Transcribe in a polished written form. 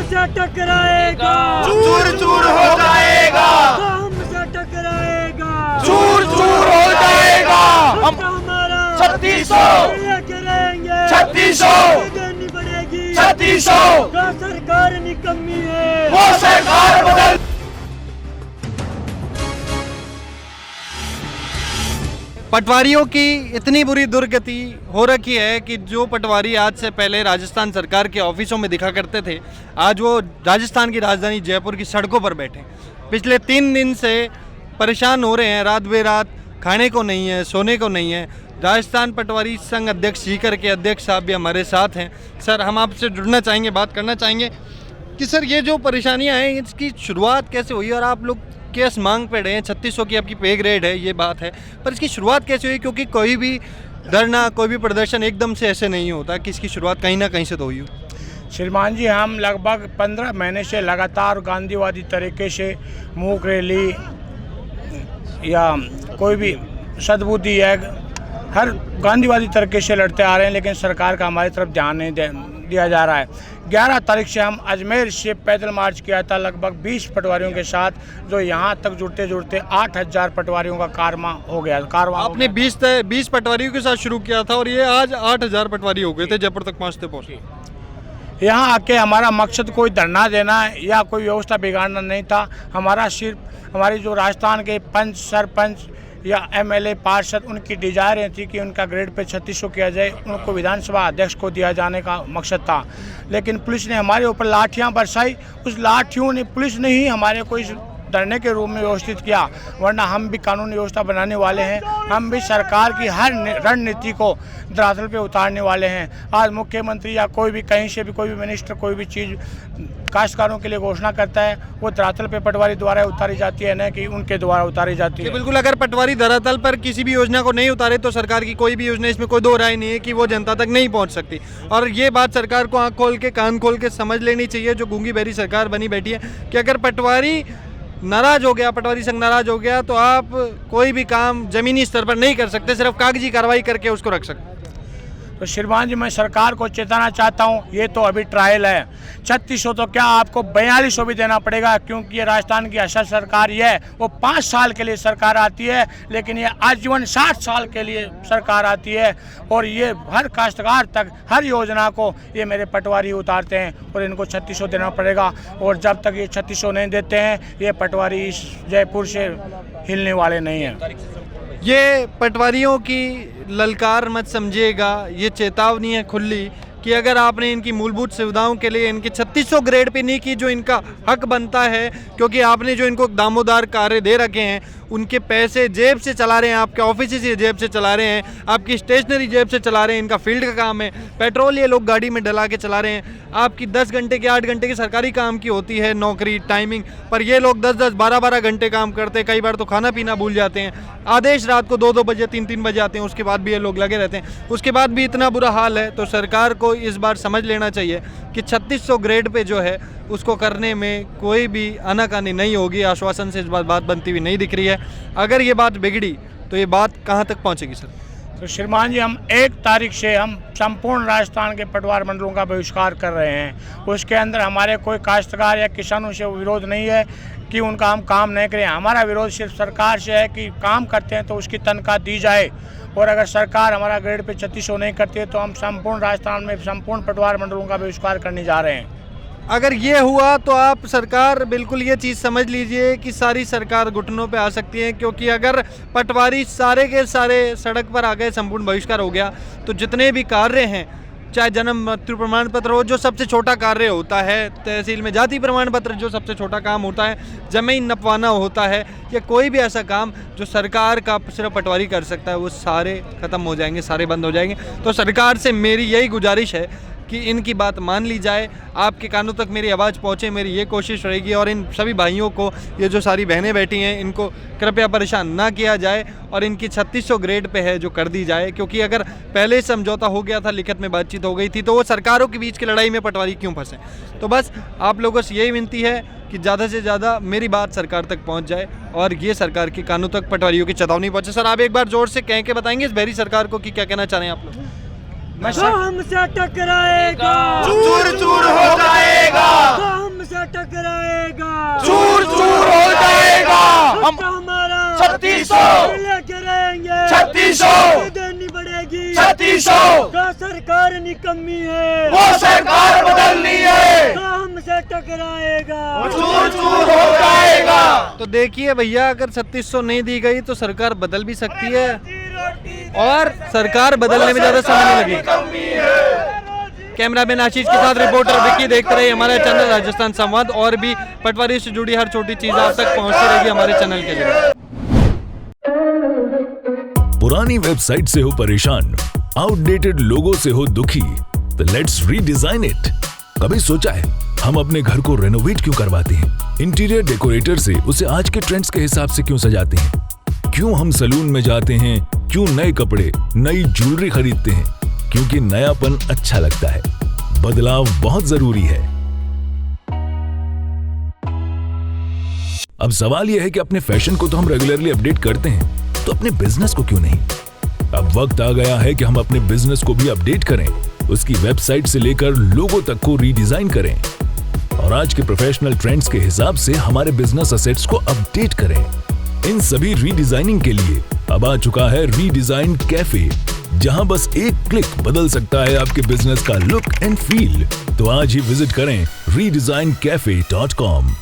हमसे टकराएगा चूर चूर हो जाएगा, हमसे टकराएगा चूर चूर हो जाएगा। हम हमारा 3600 करेंगे 3600 देनी पड़ेगी 3600 का सरकार निकम्मी है वो सरकार बदल। पटवारियों की इतनी बुरी दुर्गति हो रखी है कि जो पटवारी आज से पहले राजस्थान सरकार के ऑफिसों में दिखा करते थे, आज वो राजस्थान की राजधानी जयपुर की सड़कों पर बैठे पिछले 3 दिन से परेशान हो रहे हैं। रात बेरात खाने को नहीं है, सोने को नहीं है। राजस्थान पटवारी संघ अध्यक्ष सीकर के अध्यक्ष साहब भी हमारे साथ हैं। सर, हम आपसे जुड़ना चाहेंगे, बात करना चाहेंगे कि सर ये जो परेशानियां हैं इसकी शुरुआत कैसे हुई और आप लोग केस मांग पे रहे हैं। 3600 की आपकी पे ग्रेड है, ये बात है, पर इसकी शुरुआत कैसे हुई? क्योंकि कोई भी धरना, कोई भी प्रदर्शन एकदम से ऐसे नहीं होता कि इसकी शुरुआत कहीं ना कहीं से तो हुई हो। श्रीमान जी, हम लगभग 15 महीने से लगातार गांधीवादी तरीके से मूक रैली या कोई भी सद्बुद्धि है, हर गांधीवादी तरीके से लड़ते आ रहे हैं, लेकिन सरकार का हमारी तरफ ध्यान नहीं दिया जा रहा है। 11 तारीख से हम अजमेर से पैदल मार्च किया था लगभग 20 पटवारियों के साथ, जो यहाँ तक जुड़ते जुड़ते 8000 पटवारियों का कारवां हो गया। आपने 20 पटवारियों के साथ शुरू किया था और ये आज 8000 पटवारी हो गए थे जयपुर तक पहुँचते। यहाँ आके हमारा मकसद कोई धरना देना या कोई व्यवस्था बिगाड़ना नहीं था। हमारा सिर्फ हमारी जो राजस्थान के पंच, सरपंच या एमएलए, पार्षद, उनकी डिजायर थी कि उनका ग्रेड पे 3600 किया जाए, उनको विधानसभा अध्यक्ष को दिया जाने का मकसद था। लेकिन पुलिस ने हमारे ऊपर लाठियां बरसाई। उस लाठियों ने, पुलिस ने ही हमारे को इस धरने के रूप में व्यवस्थित किया, वरना हम भी कानूनी व्यवस्था बनाने वाले हैं। हम भी सरकार की हर रणनीति को धरातल पे उतारने वाले हैं। आज मुख्यमंत्री या कोई भी कहीं से भी कोई भी मिनिस्टर कोई भी चीज़ काश्तकारों के लिए घोषणा करता है, वो धरातल पे पटवारी द्वारा उतारी जाती है, न कि उनके द्वारा उतारी जाती है। बिल्कुल, अगर पटवारी धरातल पर किसी भी योजना को नहीं उतारे तो सरकार की कोई भी योजना, इसमें कोई दो राय नहीं है कि वो जनता तक नहीं पहुंच सकती। और ये बात सरकार को आंख खोल के, कान खोल के समझ लेनी चाहिए, जो गूंगी बहरी सरकार बनी बैठी है, कि अगर पटवारी नाराज हो गया, पटवारी संघ नाराज हो गया, तो आप कोई भी काम जमीनी स्तर पर नहीं कर सकते, सिर्फ कागजी कार्रवाई करके उसको रख सकते। तो श्रीमान जी, मैं सरकार को चेताना चाहता हूँ, ये तो अभी ट्रायल है। 3600 तो क्या, आपको 4200 भी देना पड़ेगा, क्योंकि ये राजस्थान की असल सरकार ये है, वो 5 साल के लिए सरकार आती है, लेकिन ये आजीवन 60 साल के लिए सरकार आती है। और ये हर काश्तकार तक, हर योजना को ये मेरे पटवारी उतारते हैं और इनको 3600 देना पड़ेगा। और जब तक ये 3600 नहीं देते हैं, ये पटवारी इस जयपुर से हिलने वाले नहीं हैं। ये पटवारियों की ललकार मत समझिएगा, ये चेतावनी है खुली कि अगर आपने इनकी मूलभूत सुविधाओं के लिए इनके 3600 ग्रेड पे नहीं की जो इनका हक बनता है, क्योंकि आपने जो इनको दामोदार कार्य दे रखे हैं, उनके पैसे जेब से चला रहे हैं, आपके ऑफिस से जेब से चला रहे हैं, आपकी स्टेशनरी जेब से चला रहे हैं, इनका फील्ड का काम है, पेट्रोल ये लोग गाड़ी में डला के चला रहे हैं। आपकी 10 घंटे की 8 घंटे की सरकारी काम की होती है नौकरी टाइमिंग, पर ये लोग 10-10, 12-12 घंटे काम करते हैं। कई बार तो खाना पीना भूल जाते हैं, आदेश रात को 2-2 बजे, 3-3 बजे आते हैं, उसके बाद भी ये लोग लगे रहते हैं। उसके बाद भी इतना बुरा हाल है, तो सरकार को इस बार समझ लेना चाहिए कि 3600 ग्रेड पे जो है उसको करने में कोई भी आनाकानी नहीं होगी। आश्वासन से इस बात बनती हुई नहीं दिख रही है। अगर ये बात बिगड़ी तो ये बात कहाँ तक पहुँचेगी सर? तो श्रीमान जी, हम 1 तारीख से हम संपूर्ण राजस्थान के पटवार मंडलों का बहिष्कार कर रहे हैं। उसके अंदर हमारे कोई काश्तकार या किसानों से विरोध नहीं है कि उनका हम काम नहीं करें। हमारा विरोध सिर्फ सरकार से है कि काम करते हैं तो उसकी तनख्वाह दी जाए। और अगर सरकार हमारा ग्रेड पे 3600 नहीं करती है तो हम संपूर्ण राजस्थान में संपूर्ण पटवार मंडलों का बहिष्कार करने जा रहे हैं। अगर ये हुआ तो आप सरकार बिल्कुल ये चीज़ समझ लीजिए कि सारी सरकार घुटनों पे आ सकती है, क्योंकि अगर पटवारी सारे के सारे सड़क पर आ गए, संपूर्ण बहिष्कार हो गया, तो जितने भी कार्य हैं, चाहे जन्म मृत्यु प्रमाण पत्र हो जो सबसे छोटा कार्य होता है, तहसील में जाति प्रमाण पत्र जो सबसे छोटा काम होता है, ज़मीन नपवाना होता है, या कोई भी ऐसा काम जो सरकार का सिर्फ पटवारी कर सकता है, वो सारे ख़त्म हो जाएंगे, सारे बंद हो जाएंगे। तो सरकार से मेरी यही गुजारिश है कि इनकी बात मान ली जाए, आपके कानों तक मेरी आवाज़ पहुँचे, मेरी ये कोशिश रहेगी। और इन सभी भाइयों को, ये जो सारी बहनें बैठी हैं, इनको कृपया परेशान ना किया जाए और इनकी 3600 ग्रेड पे है जो कर दी जाए, क्योंकि अगर पहले समझौता हो गया था, लिखित में बातचीत हो गई थी, तो वो सरकारों के बीच की लड़ाई में पटवारी क्यों फंसे। तो बस आप लोगों से यही विनती है कि ज़्यादा से ज़्यादा मेरी बात सरकार तक पहुंच जाए और ये सरकार के कानों तक पटवारियों की चेतावनी पहुंचे। सर, आप एक बार जोर से कह के बताएंगे इस बहरी सरकार को कि क्या कहना चाह रहे हैं आप लोग? हमसे टकराएगा चूर चूर हो जाएगा। हम हमारा 3600 लेके रहेंगे 3600 देनी पड़ेगी 3600 का सरकार निकम्मी है वो सरकार बदलनी है का हमसे टकराएगा चूर चूर हो जाएगा। तो देखिए भैया, अगर 3600 नहीं दी गई तो सरकार बदल भी सकती है और सरकार बदलने में ज्यादा समय नहीं लगेगा। कैमरामैन आशीष के साथ रिपोर्टर विक्की देखते रहिए हमारा चैनल राजस्थान संवाद। और भी पटवारी से जुड़ी हर छोटी चीज आप तक पहुंचती रहेगी हमारे चैनल के जरिए। पुरानी वेबसाइट से हो परेशान, आउटडेटेड लोगो से हो दुखी, तो लेट्स रीडिजाइन इट। कभी सोचा है हम अपने घर को रेनोवेट क्यों करवाते हैं? इंटीरियर डेकोरेटर से उसे आज के ट्रेंड्स के हिसाब से क्यों सजाते हैं? क्यों हम सलून में जाते हैं? क्यों नए कपड़े, नई ज्वेलरी खरीदते हैं? क्योंकि नयापन अच्छा लगता है। बदलाव बहुत जरूरी है। अब सवाल यह है कि अपने फैशन को तो हम रेगुलरली अपडेट करते हैं, तो अपने बिजनेस को क्यों नहीं? अब वक्त आ गया है कि हम अपने बिजनेस को भी अपडेट करें, उसकी वेबसाइट से लेकर लोगो तक को रीडिजाइन करें और आज के प्रोफेशनल ट्रेंड्स के हिसाब से हमारे बिजनेस असेट्स को अपडेट करें। इन सभी रीडिजाइनिंग के लिए अब आ चुका है रीडिजाइन कैफे, जहां बस एक क्लिक बदल सकता है आपके बिजनेस का लुक एंड फील। तो आज ही विजिट करें redesigncafe.com।